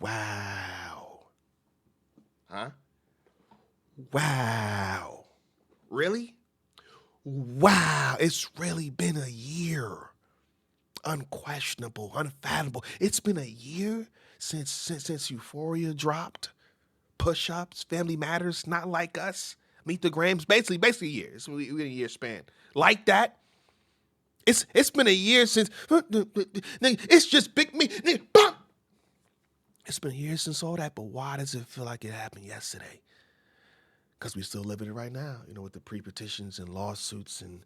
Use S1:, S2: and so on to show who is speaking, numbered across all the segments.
S1: Wow. Huh? Wow. Really? Wow. It's really been a year. Unquestionable, unfathomable. It's been a year since Euphoria dropped. Push-ups, Family Matters, Not Like Us, Meet the Grams. Basically a year. It's really a year span. Like that. It's been a year since. It's just big me. It's been a year since all that, but why does it feel like it happened yesterday? Because we still living it right now, with the pre-petitions and lawsuits and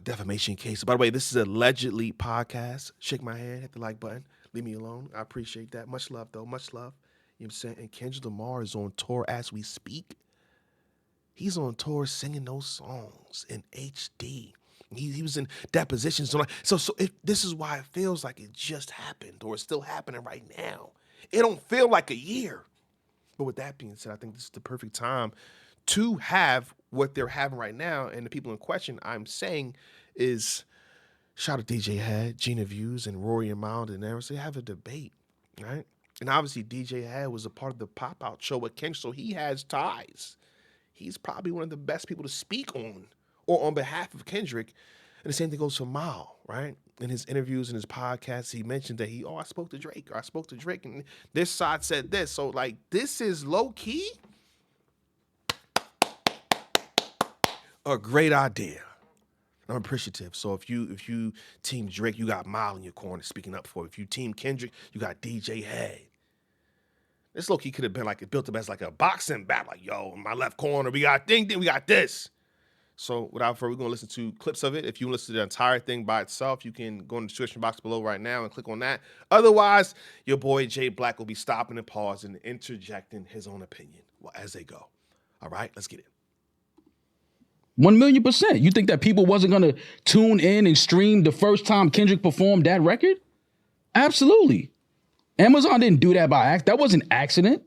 S1: defamation cases. By the way, this is allegedly podcast. Shake my hand, hit the like button. Leave me alone. I appreciate that. Much love, though. Much love. You know what I'm saying? And Kendrick Lamar is on tour as we speak. He's on tour singing those songs in HD. He was in depositions. This is why it feels like it just happened or it's still happening right now. It don't feel like a year. But with that being said, I think this is the perfect time to have what they're having right now. And the people in question, I'm saying, is shout out to DJ Head, Gina Views, and Rory and Mild and Aaron. So they have a debate, right? And obviously DJ Head was a part of the pop-out show with Kendrick, so he has ties. He's probably one of the best people to speak on or on behalf of Kendrick. And the same thing goes for Mal, right? In his interviews and his podcasts, he mentioned that I spoke to Drake, or I spoke to Drake, and this side said this. So, this is low-key a great idea. I'm appreciative. So if you team Drake, you got Mal in your corner speaking up for it. If you team Kendrick, you got DJ Head. This low-key could have been built up as a boxing battle. Yo, in my left corner, we got we got this. So without further, we're going to listen to clips of it. If you listen to the entire thing by itself, you can go in the description box below right now and click on that. Otherwise, your boy Jay Black will be stopping and pausing and interjecting his own opinion as they go. All right, let's get it.
S2: 1,000,000%. You think that people wasn't going to tune in and stream the first time Kendrick performed that record? Absolutely. Amazon didn't do that by accident. That wasn't accident.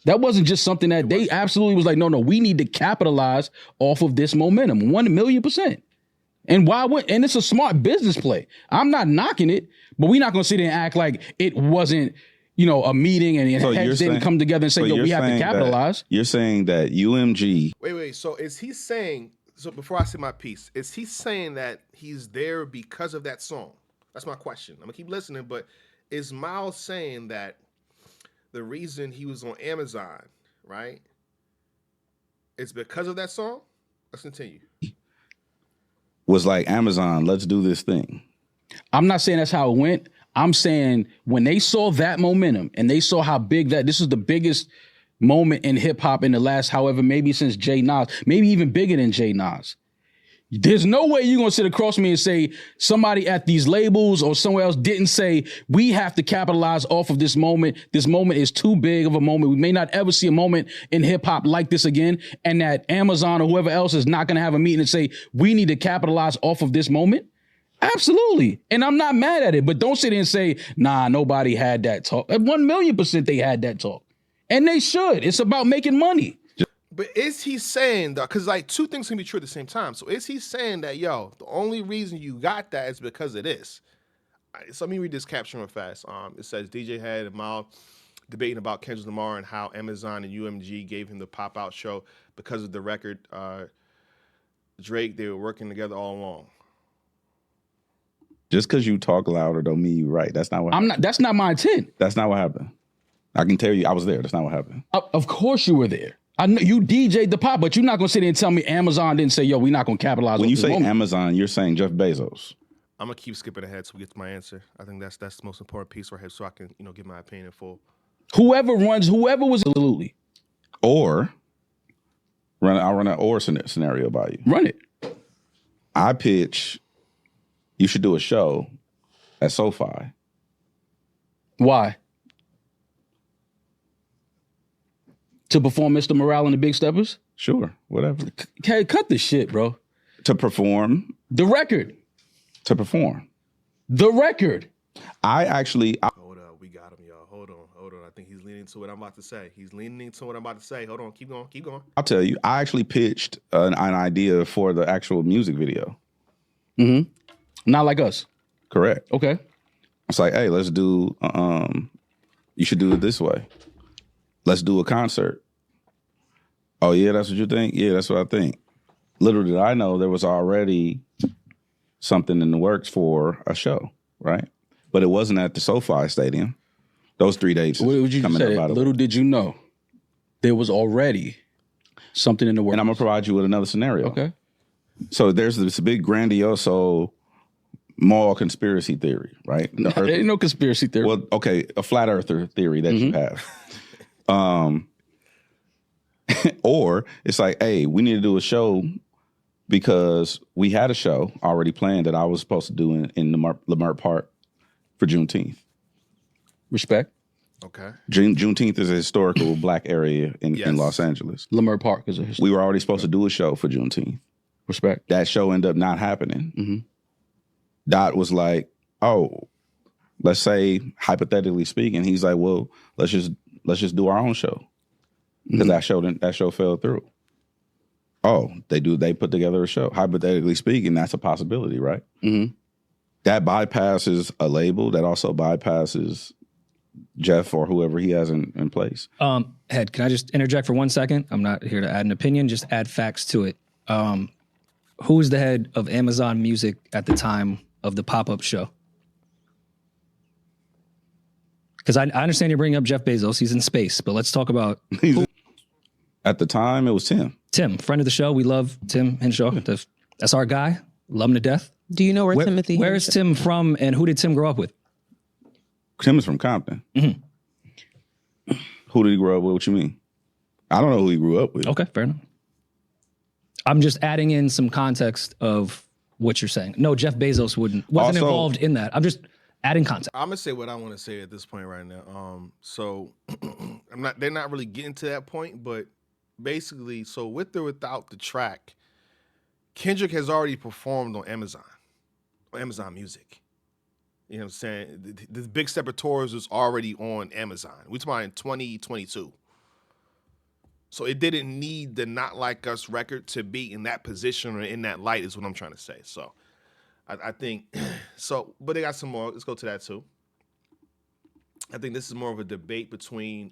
S2: That wasn't just something that they absolutely was like, no, we need to capitalize off of this momentum. 1,000,000%. And and it's a smart business play. I'm not knocking it, but we're not going to sit there and act like it wasn't, a meeting and heads didn't come together and say, we have to capitalize.
S3: You're saying that UMG.
S1: Wait. So is he saying, before I say my piece, is he saying that he's there because of that song? That's my question. I'm going to keep listening, but is Miles saying that the reason he was on Amazon, right, it's because of that song? Let's continue.
S3: Was like, Amazon, let's do this thing.
S2: I'm not saying that's how it went. I'm saying when they saw that momentum and they saw how big this is the biggest moment in hip hop in the last, however, maybe since Jay Nas, maybe even bigger than Jay Nas. There's no way you're going to sit across me and say somebody at these labels or somewhere else didn't say, we have to capitalize off of this moment. This moment is too big of a moment. We may not ever see a moment in hip hop like this again. And that Amazon or whoever else is not going to have a meeting and say, we need to capitalize off of this moment. Absolutely. And I'm not mad at it, but don't sit there and say, nah, nobody had that talk. At 1,000,000% they had that talk. And they should. It's about making money.
S1: But is he saying, though, because two things can be true at the same time. So is he saying that, the only reason you got that is because of this? So let me read this caption real fast. It says, DJ Head and Mal debating about Kendrick Lamar and how Amazon and UMG gave him the pop-out show because of the record. Drake, they were working together all along.
S3: Just because you talk louder don't mean you're right. That's not what happened.
S2: That's not my intent.
S3: That's not what happened. I can tell you I was there. That's not what happened.
S2: Of course you were there. I know you DJ'd the pop, but you're not going to sit there and tell me Amazon didn't say, we're not going to capitalize on this moment. When you say
S3: Amazon, you're saying Jeff Bezos.
S1: I'm going to keep skipping ahead so we get to my answer. I think that's the most important piece right here so I can, give my opinion in full.
S2: Whoever was absolutely.
S3: Or, I'll run an or scenario by you.
S2: Run it.
S3: I pitch, you should do a show at SoFi.
S2: Why? To perform Mr. Morale and the Big Steppers?
S3: Sure, whatever.
S2: Okay, cut this shit, bro.
S3: To perform.
S2: The record.
S3: To perform.
S2: The record.
S1: Hold up, we got him, y'all. Hold on. I think he's leaning to what I'm about to say. Hold on, keep going.
S3: I'll tell you, I actually pitched an idea for the actual music video.
S2: Mm-hmm. Not Like Us.
S3: Correct.
S2: Okay.
S3: It's like, hey, let's do, You should do it this way. Let's do a concert. Oh, yeah, that's what you think? Yeah, that's what I think. Little did I know there was already something in the works for a show, right? But it wasn't at the SoFi Stadium. Those 3 dates.
S2: What would you
S3: coming
S2: say?
S3: up, by the way.
S2: Little did you know there was already something in the works.
S3: And I'm going to provide you with another scenario.
S2: Okay.
S3: So there's this big grandiose mall conspiracy theory, right?
S2: There ain't no conspiracy theory.
S3: Well, okay, a flat earther theory that you have. Or it's like, hey, we need to do a show because we had a show already planned that I was supposed to do in Lamert Park for Juneteenth.
S2: Respect.
S1: Okay.
S3: Juneteenth is a historical black area in Los Angeles.
S2: Lamert Park is a
S3: We were already supposed to do a show for Juneteenth.
S2: Respect.
S3: That show ended up not happening.
S2: Mm-hmm.
S3: Dot was like, oh, let's say hypothetically speaking, he's like, well, let's just do our own show because that show fell through. Oh, they put together a show. Hypothetically speaking, that's a possibility, right?
S2: Mm-hmm.
S3: That bypasses a label. That also bypasses Jeff or whoever he has in place.
S4: Head, can I just interject for 1 second? I'm not here to add an opinion, just add facts to it. Who was the head of Amazon Music at the time of the pop-up show? Because I understand you're bringing up Jeff Bezos. He's in space, but let's talk about
S3: At the time, it was Tim.
S4: Tim, friend of the show. We love Tim Henshaw. That's our guy. Love him to death.
S5: Do you know where Timothy?
S4: Where is Tim from, and who did Tim grow up with?
S3: Tim is from Compton. Mm-hmm. Who did he grow up with? What you mean? I don't know who he grew up with.
S4: Okay, fair enough. I'm just adding in some context of what you're saying. No, Jeff Bezos wasn't
S3: Also,
S4: involved in that. I'm just adding context.
S1: I'm gonna say what I want to say at this point right now. So they're not really getting to that point, but basically, so with or without the track, Kendrick has already performed on Amazon Music. You know what I'm saying? The Big Step of Tours was already on Amazon. We're talking about in 2022. So it didn't need the Not Like Us record to be in that position or in that light is what I'm trying to say. So I think, so, but they got some more. Let's go to that too. I think this is more of a debate between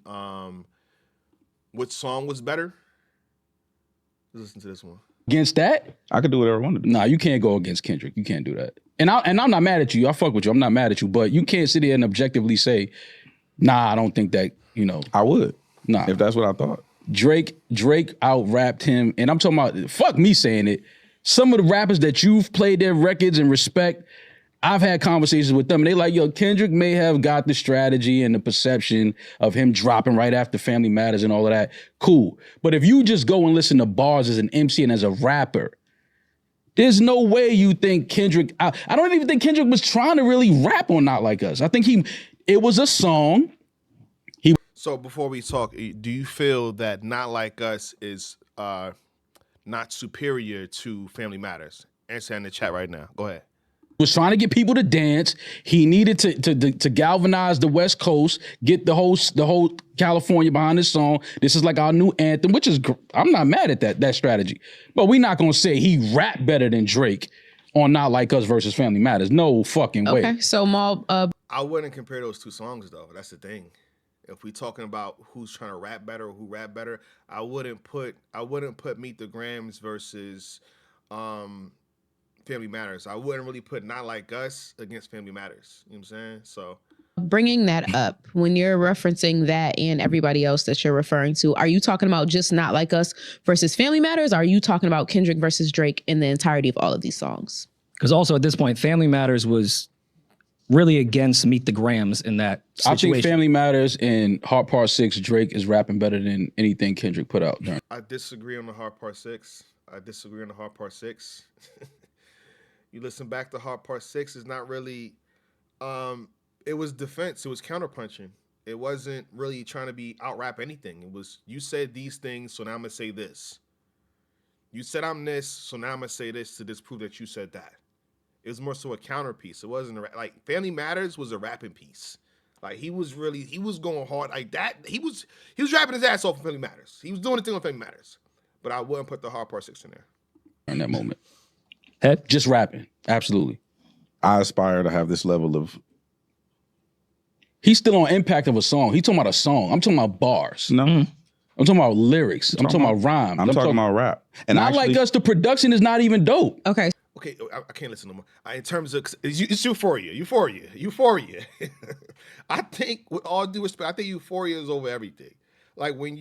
S1: which song was better. Let's listen to this one.
S2: Against that?
S3: I could do whatever I want to do.
S2: Nah, you can't go against Kendrick. You can't do that. And I'm not mad at you. I fuck with you. I'm not mad at you. But you can't sit here and objectively say, nah, I don't think that,
S3: I would.
S2: Nah.
S3: If that's what I thought.
S2: Drake out-rapped him. And I'm talking about, fuck me saying it. Some of the rappers that you've played their records and respect, I've had conversations with them, and they like, yo, Kendrick may have got the strategy and the perception of him dropping right after Family Matters and all of that. Cool. But if you just go and listen to bars as an MC and as a rapper, there's no way you think Kendrick, I don't even think Kendrick was trying to really rap on Not Like Us. I think it was a song.
S1: So before we talk, do you feel that Not Like Us is not superior to Family Matters? Answer in the chat right now. Go ahead.
S2: Was trying to get people to dance. He needed to galvanize the West Coast, get the whole California behind this song. This is like our new anthem, which is, I'm not mad at that strategy. But we're not gonna say he rapped better than Drake on Not Like Us versus Family Matters. No fucking way.
S5: Okay, so Maul,
S1: I wouldn't compare those two songs though. That's the thing. If we talking about who's trying to rap better or who rap better, I wouldn't put Meet the Grams versus Family Matters. I wouldn't really put Not Like Us against Family Matters. You know what I'm saying? So
S5: bringing that up, when you're referencing that and everybody else that you're referring to, are you talking about just Not Like Us versus Family Matters? Or are you talking about Kendrick versus Drake in the entirety of all of these songs?
S4: Because also at this point, Family Matters was really against Meet the Grams in that situation.
S2: I think Family Matters and Hard Part 6, Drake is rapping better than anything Kendrick put out.
S1: I disagree on the Hard Part 6. You listen back to Hard Part 6, it's not really, it was defense, it was counterpunching. It wasn't really trying to be out-rap anything. It was, you said these things, so now I'm going to say this. You said I'm this, so now I'm going to say this to disprove that you said that. It was more so a counter piece. It wasn't like Family Matters was a rapping piece. Like he was going hard like that. He was rapping his ass off on Family Matters. He was doing the thing on Family Matters. But I wouldn't put the Hard Part 6 in there.
S2: In that moment.
S4: Head?
S2: Just rapping. Absolutely.
S3: I aspire to have this level of
S2: He's still on impact of a song. He's talking about a song. I'm talking about bars.
S3: No,
S2: I'm talking about lyrics. I'm talking about rhymes.
S3: I'm talking about rap. And
S2: not
S3: actually,
S2: like us. The production is not even dope.
S5: Okay.
S1: Okay, I can't listen no more. In terms of it's Euphoria. I think, with all due respect, I think Euphoria is over everything. Like we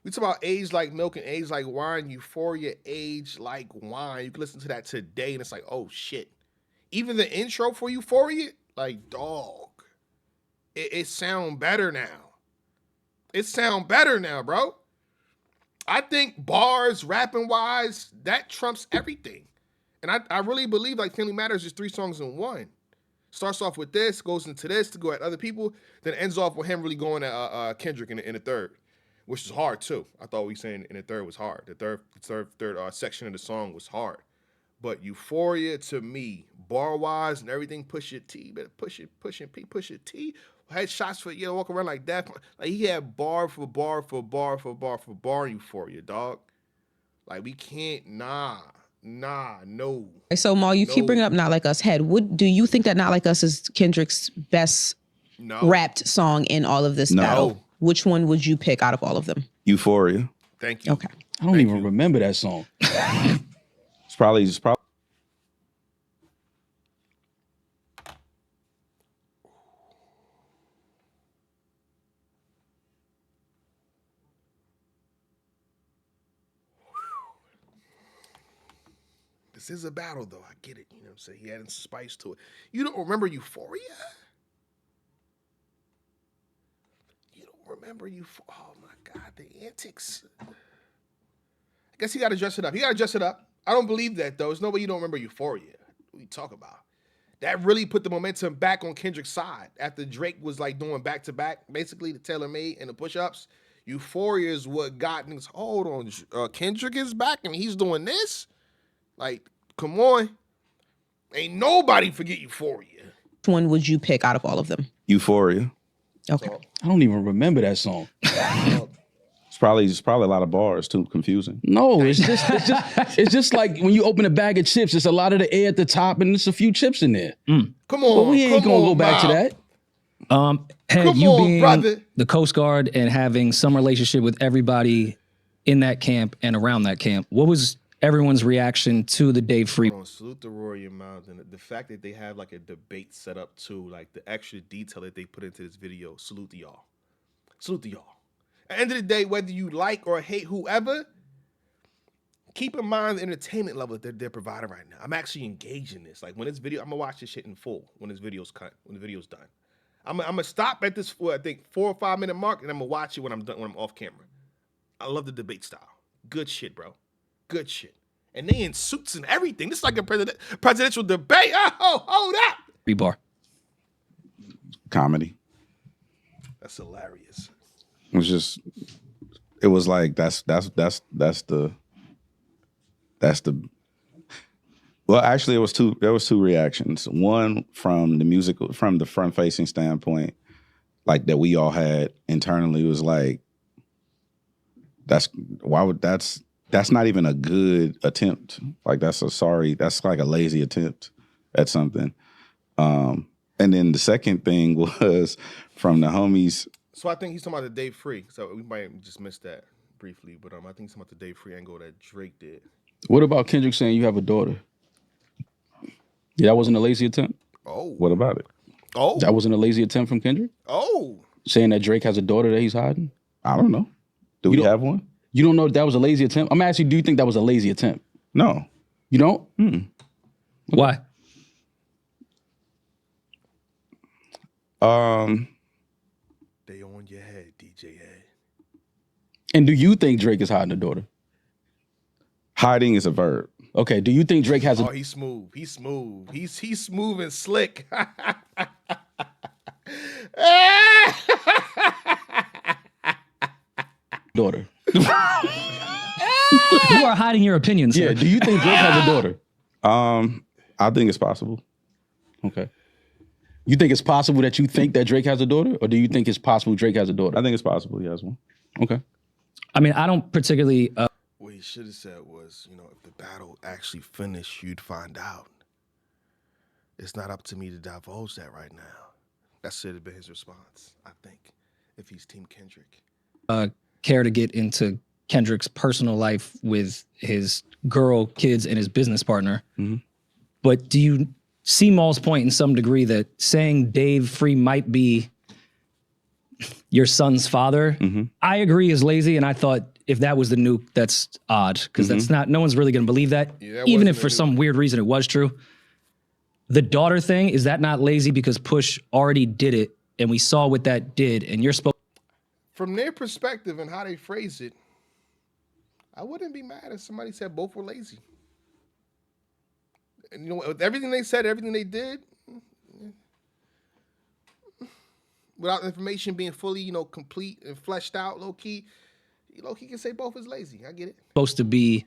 S1: talk about age like milk and age like wine. Euphoria, age like wine. You can listen to that today, and it's like, oh shit. Even the intro for Euphoria, like dog, it sound better now. It sound better now, bro. I think bars, rapping wise, that trumps everything. And I really believe like Family Matters is 3 songs in one. Starts off with this, goes into this to go at other people, then ends off with him really going at Kendrick in the third, which is hard too. I thought what we saying in the third was hard. The third section of the song was hard. But Euphoria to me, bar wise and everything, push it T, better push it T. Had shots for walk around like that. Like he had bar for bar in Euphoria, dog. Like we can't, no.
S5: So Maul, you keep bringing up Not Like Us. Head, what do you think that Not Like Us is Kendrick's best rapped song in all of this battle? Which one would you pick out of all of them?
S3: Euphoria.
S1: Thank you.
S5: Okay.
S2: I don't even remember that song.
S3: It's probably.
S1: This is a battle, though. I get it. You know what I'm saying? He added some spice to it. You don't remember Euphoria? You don't remember Euphoria? Oh, my God. The antics. I guess he got to dress it up. I don't believe that, though. There's no way you don't remember Euphoria. What you talk about? That really put the momentum back on Kendrick's side. After Drake was, like, doing back-to-back, basically, the tailor-made and the push-ups. Euphoria is what got niggas, hold on, Kendrick is back and he's doing this? Like, come on. Ain't nobody forget Euphoria.
S5: Which one would you pick out of all of them?
S3: Euphoria.
S5: Okay.
S2: I don't even remember that song.
S3: It's probably a lot of bars too. Confusing.
S2: No, it's just like when you open a bag of chips. It's a lot of the air at the top, and there's a few chips in there.
S1: Come on,
S2: Well, we ain't gonna go back to that.
S4: Head,
S1: Come
S4: you
S1: on,
S4: being
S1: brother.
S4: the Coast Guard and having some relationship with everybody in that camp and around that camp, what was everyone's reaction to the Dave Free?
S1: Salute the Rory amount and the fact that they have like a debate set up too, like the extra detail that they put into this video. Salute to y'all. Salute to y'all. At the end of the day, whether you like or hate whoever, keep in mind the entertainment level that they're providing right now. I'm actually engaged in this. Like when this video, I'm gonna watch this shit in full when this video's cut, when the video's done. I'm gonna stop at this I think 4 or 5 minute mark, and I'm gonna watch it when I'm done, when I'm off camera. I love the debate style. Good shit, bro. Good shit. And they in suits and everything. This is like a presidential debate. Oh, hold up.
S4: Rebar.
S3: Comedy.
S1: That's hilarious.
S3: It was like that's the well, actually there was two reactions. One from the front facing standpoint, like that we all had internally, was like that's not even a good attempt. Like that's like a lazy attempt at something. And then the second thing was from the homies.
S1: So I think he's talking about the Dave Free. So we might just miss that briefly, but I think he's talking about the Dave Free angle that Drake did.
S2: What about Kendrick saying you have a daughter? Yeah, that wasn't a lazy attempt.
S1: Oh,
S3: What about it?
S1: oh,
S2: That wasn't a lazy attempt from Kendrick?
S1: oh.
S2: Saying that Drake has a daughter that he's hiding?
S3: I don't know. Do we have one?
S2: You don't know if that was a lazy attempt? I'm asking you, do you think that was a lazy attempt?
S3: No.
S2: You don't?
S4: Why?
S1: They on your head, DJ Head.
S2: And do you think Drake is hiding a daughter?
S3: Hiding is a verb.
S2: Okay, do you think Drake has
S1: Oh,
S2: a
S1: he's smooth. He's smooth. He's smooth and slick.
S2: daughter?
S4: You are hiding your opinions.
S2: Yeah,
S4: Sir.
S2: do you think Drake has a daughter?
S3: I think it's possible.
S2: Okay. You think it's possible that you think that Drake has a daughter? Or do you think it's possible Drake has a daughter?
S3: I think it's possible he has one.
S2: Okay.
S4: I mean, I don't particularly.
S1: What he should have said was, if the battle actually finished, you'd find out. It's not up to me to divulge that right now. That should have been his response, I think, if he's Team Kendrick.
S4: Care to get into Kendrick's personal life with his girl, kids, and his business partner. But do you see Maul's point in some degree that saying Dave Free might be your son's father, I agree is lazy. And I thought if that was the nuke, that's odd because that's not, no one's really going to believe that.
S1: Yeah, that
S4: even
S1: wasn't
S4: if
S1: a
S4: for
S1: nuke.
S4: some weird reason it was true. The daughter thing, is that not lazy because Push already did it and we saw what that did and you're supposed
S1: From their perspective and how they phrase it, I wouldn't be mad if somebody said both were lazy. And you know, with everything they said, everything they did, without information being fully, complete and fleshed out, low key can say both is lazy. I get it.
S4: to be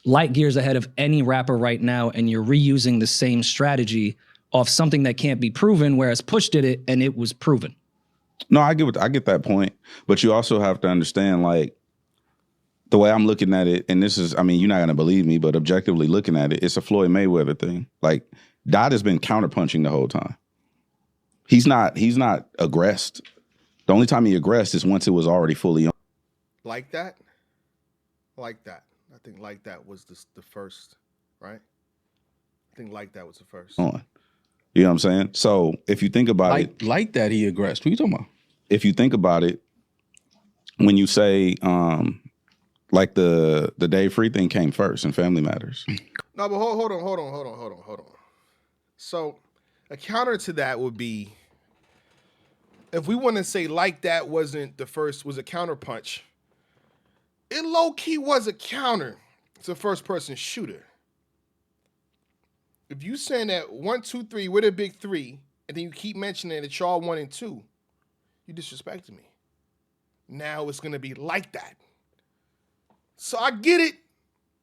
S4: light years ahead of any rapper right now and you're reusing the same strategy off something that can't be proven, whereas Push did it and it was proven.
S3: No, I get that point, but you also have to understand, like, the way I'm looking at it, and this is, I mean, you're not gonna believe me, but objectively looking at it, it's a Floyd Mayweather thing. Like, Dot has been counterpunching the whole time. He's not aggressed. The only time he aggressed is once it was already fully on.
S1: Like that? Like that. I think like that was the first, right? I think like that was the first.
S3: You know what I'm saying? So if you think about it,
S2: Like that, he aggressed. What are you talking about?
S3: if you think about it, when you say like the Dave Free thing came first in Family Matters.
S1: No, but hold on. So a counter to that would be, if we want to say like that wasn't the first, was a counter punch, it low key was a counter to first person shooter. If you saying that 1, 2, 3, we're the big three, and then you keep mentioning that y'all 1 and 2, you disrespecting me. Now it's gonna be like that. So I get it,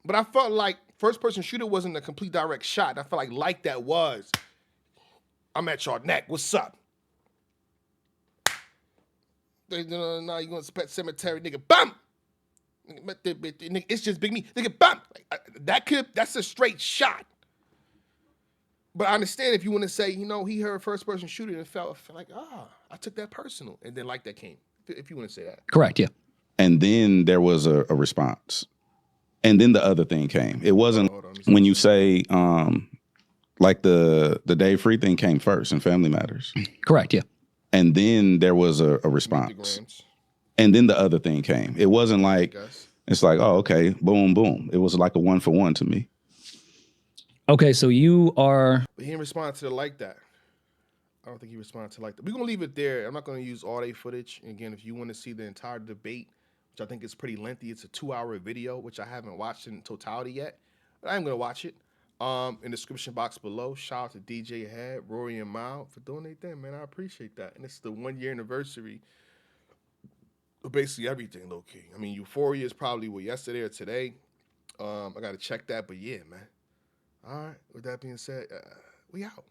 S1: but I felt like first person shooter wasn't a complete direct shot. I felt like that was, I'm at y'all neck. What's up? No, you going to Pet Cemetery, nigga? Bam! Nigga, it's just Big Me, nigga. Bam! That's a straight shot. But I understand if you want to say, he heard first person shooter and felt like, I took that personal, and then like that came. If you want to say that,
S4: Correct, yeah.
S3: And then there was a response. And then the other thing came. It wasn't when you say like the Dave Free thing came first in Family Matters.
S4: Correct, yeah.
S3: And then there was a response. And then the other thing came. It wasn't like, it's like, oh, okay, boom, boom. It was like a 1-for-1 to me.
S4: Okay, so you are...
S1: But he didn't respond to it like that. I don't think he responded to like that. We're going to leave it there. I'm not going to use all day footage. And again, if you want to see the entire debate, which I think is pretty lengthy, it's a 2-hour video, which I haven't watched in totality yet. But I am going to watch it. In the description box below, shout out to DJ Head, Rory, and Mile for doing their thing, man. I appreciate that. And it's the 1-year anniversary of basically everything, low key. I mean, Euphoria is probably yesterday or today. I got to check that, but yeah, man. All right. With that being said, we out.